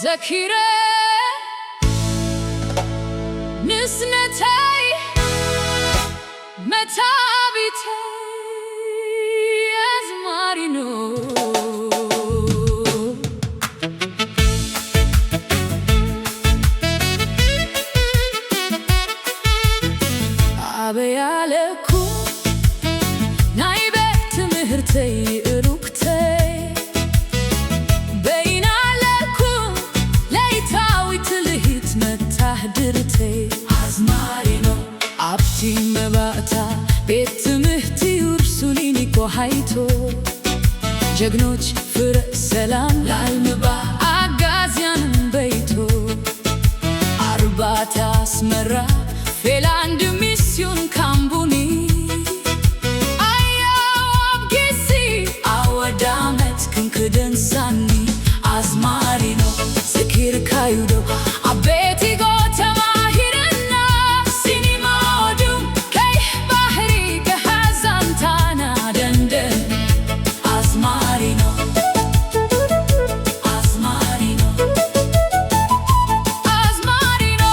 Zakire nisnetay metabite azmarino abeyaleku naybet mihrtey ruktey Azmarino abti mebata ቤት ትምህርት ይርሱልኝ ቆሃይቶ ጀግኖች ፍረ ሰላም ላልምባ አጋዚያን በይቶ አርባታ አስመራ ፌላንድ ሚስዮን ካምቡኒ አያው አብጊሲ አወዳመት ክንክደንሳኒ አዝማሪኖ ዝኪር ካዩዶ አቤቲ ጎተማ ሂርና ሲኒማ ኦዱም ከይ ባህሪ ገሃዛንታና ደንደን አዝማሪኖ አዝማሪኖ አዝማሪኖ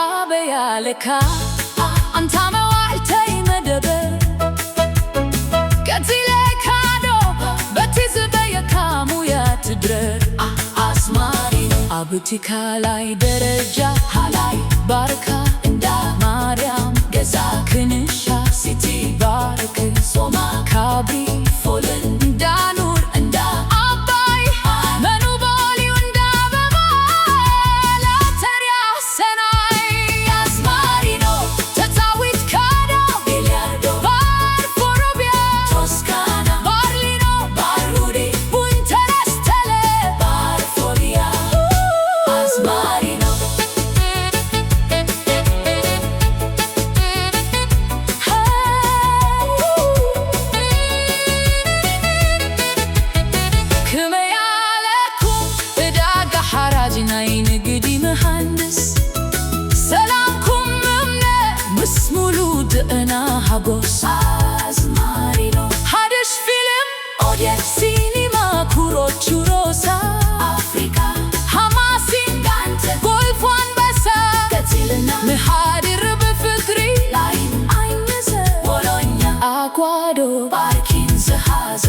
አበያለካ አንታማ ዋልተይ መደበ ከዚለ ካዶ በትዝበየካሙ ያትድረር አብቲካ ላይ ደረጃ ሃላይ ባርካ እንዳ ማርያም ገዛ ክንሻ ሲቲ ባርክ ሶማ ካብሪ ፎልን እንዳኑር እንዳ አባይ መኑቦሊው እንዳ በማ ላተሪያ ሰናይ አዝማሪኖ ተታዊት ካዳ ቢሊያርዶ ባርፎሮቢያ ቶስካና ባርሊኖ ባሩዲ ቡንተረስተለ ባርፎሊያ Azmarino Kımeyalekum Idaga haracina inigidi mühendis Selamkum mümne Mısmulu dığına hagos Azmarino Hadiş film Odyer sinema kuro churosa Afrika ምሃድር በፍቅሪ ላይ አይነዘ ወሎኛ አጓዶ ባርኪን ዘሃዘ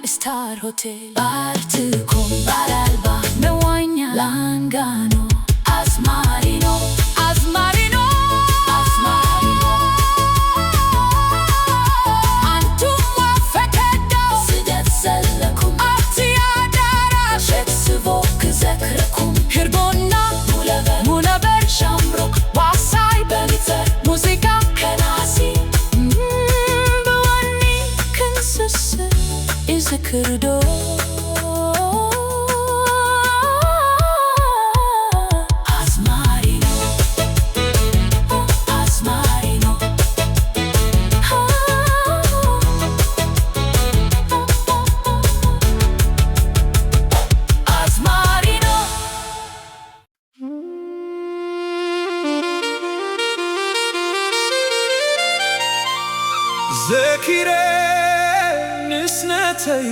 Star Hotel Bartukom Baralba Mewanya Langano Azmarino Azmarino Azmarino Antum wafekedo Sidet zelekum Ahtiya darash Etsivok zekrekum Hirbonna Muleber Shamrok Wasay Benitzer Muzika Kenasi Bawani Kensese Izekirdo Azmarino Azmarino Azmarino Zekire nisnetay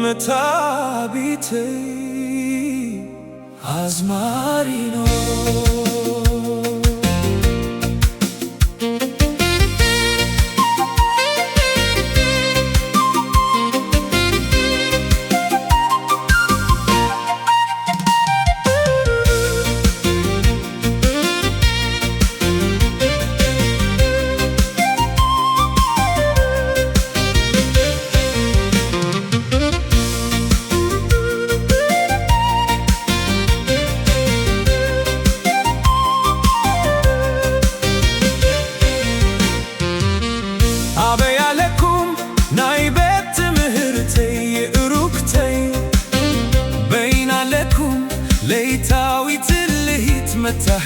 metabitey Azmarino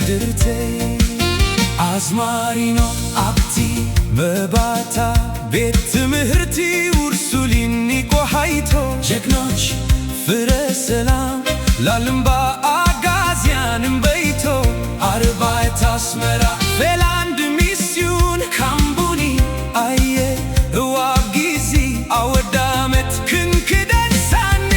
ድርተይ አዝማሪኖ አብቲ መባታ ቤት ትምህርቲ ውርሱሊኒ ቆሃይቶ ጀግኖች ፍረ ሰላም ላልምባ አጋዚያንም በይቶ አርባዕተ አስመራ ፌላንድ ሚስዩን ካምቡኒ አየ እዋብ ጊዜ አወዳመት ክንክደንሳኒ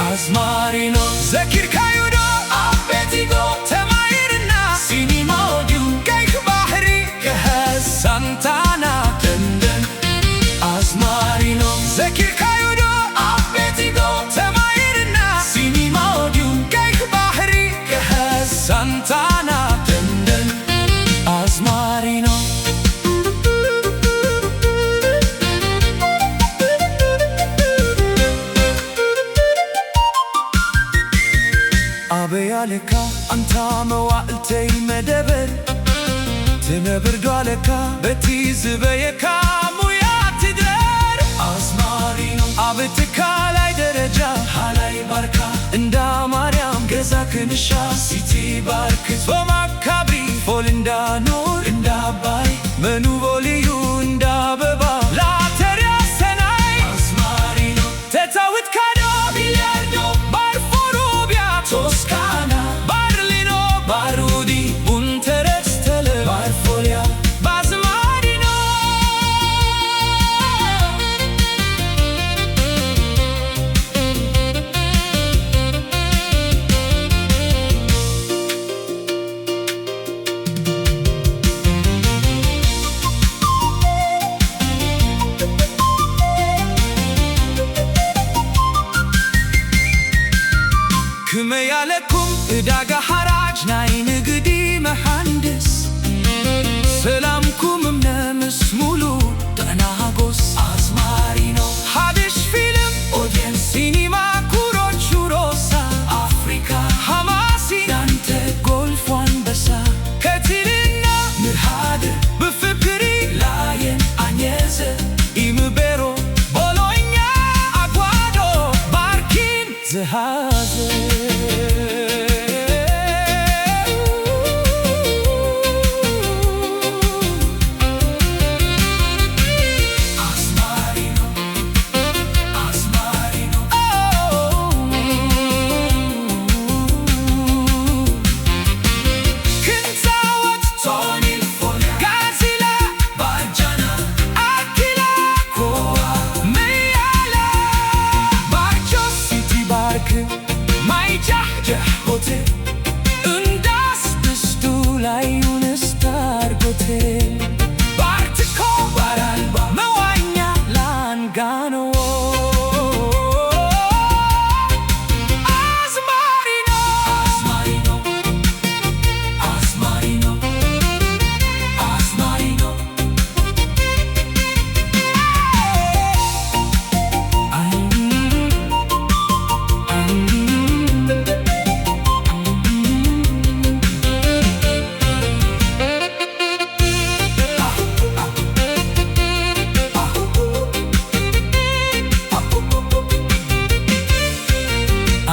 አዝማሪኖ ዘኪርካዩዶ አቤቲጎ ተማይርና ሲኒሞዲው ቀይክ ባህሪ ገኸዝ ሳንታና ደንደን አዝማሪኖ ዘኪርካዩዶ አቤቲጎ ተማይርና ሲኒሞዲው ቀይክ ባህሪ ገኸዝ ሳንታና ደንደን አዝማሪኖ አበያለካ አንታ መዋዕልተይ መደበር ትነብርዷለካ በቲ ዝበየካ ሙያ ትደር አዝማሪኖ አብትካ ላይ ደረጃ ሃላይ ባርካ እንዳ ማርያም ገዛ ክንሻ ሲቲ ባርክ ዞማካብሪ ፎል እንዳኖር እንዳባይ መኑቦልዩ እንዳበባ ላተሪያ ሰናይ አዝማሪኖ ተታውት ካዶ ቢሊያርዶ ባርፎሮቢያ ቶስካና ባርሊኖ ባሩዲ ቡንተረስተለ ባርፎሊያ ባዝማሪኖ ክመያለኩም እዳጋ ሓራጅ ናይ ንግዲ መሓንድስ ሰላምኩም እምነ ምስ ሙሉ ጥዕናጎስ ኣዝማሪኖ ሓድሽ ፊልም ኦድየንስ ሲኒማ ኩሮቹ ሮሳ ኣፍሪካ ሃማሲ ዳንተ ጎልፎ አንበሳ ከቲልና ንሃድር ብፍቅሪ ላየን አኘዘ ኢምቤሮ ቦሎኛ አጓዶ ባርኪን ዝሃዘ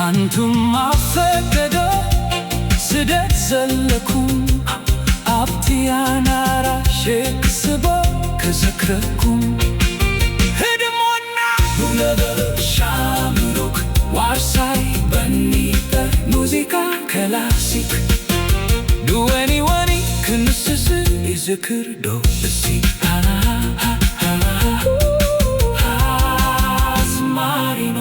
አንቱም አፈቀዶ ስደት ዘለኩም አብቲያናራ ሼክስቦ ከዘክረኩም ህድሞና ሁለበ ሻምሩክ ዋርሳይ በኒጠ ሙዚቃ ክላሲክ ዱወኒ ወኒ ክንስስ ይዝክር ዶ እሲ አዝማሪኖ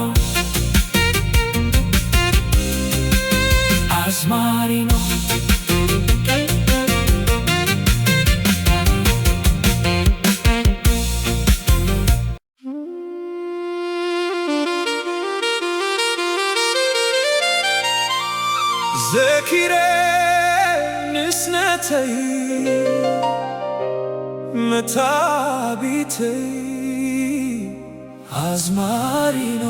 አዝማሪኖ ዘኪሬ ንስነተይ መታቢተይ አዝማሪኖ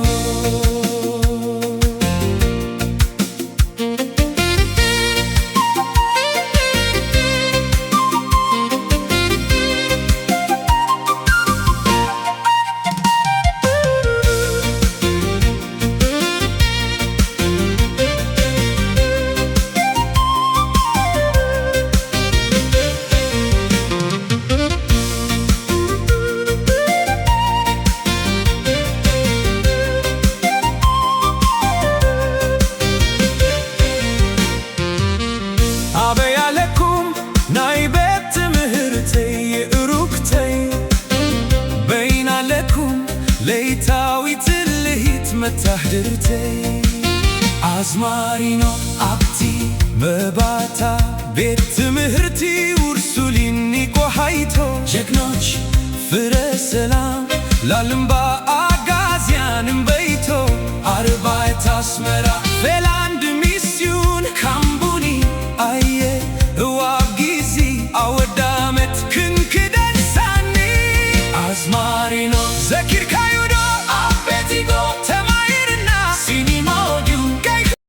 መታህድርቴ አዝማሪኖ አብቲ በባታ ቤት ትምህርቲ ውርሱሊኒ ቆሃይቶ ጀግኖች ፍረ ሰላም ላልምባ አጋዚያንም በይቶ አርባዕተ አስመራ ፌላንድሚ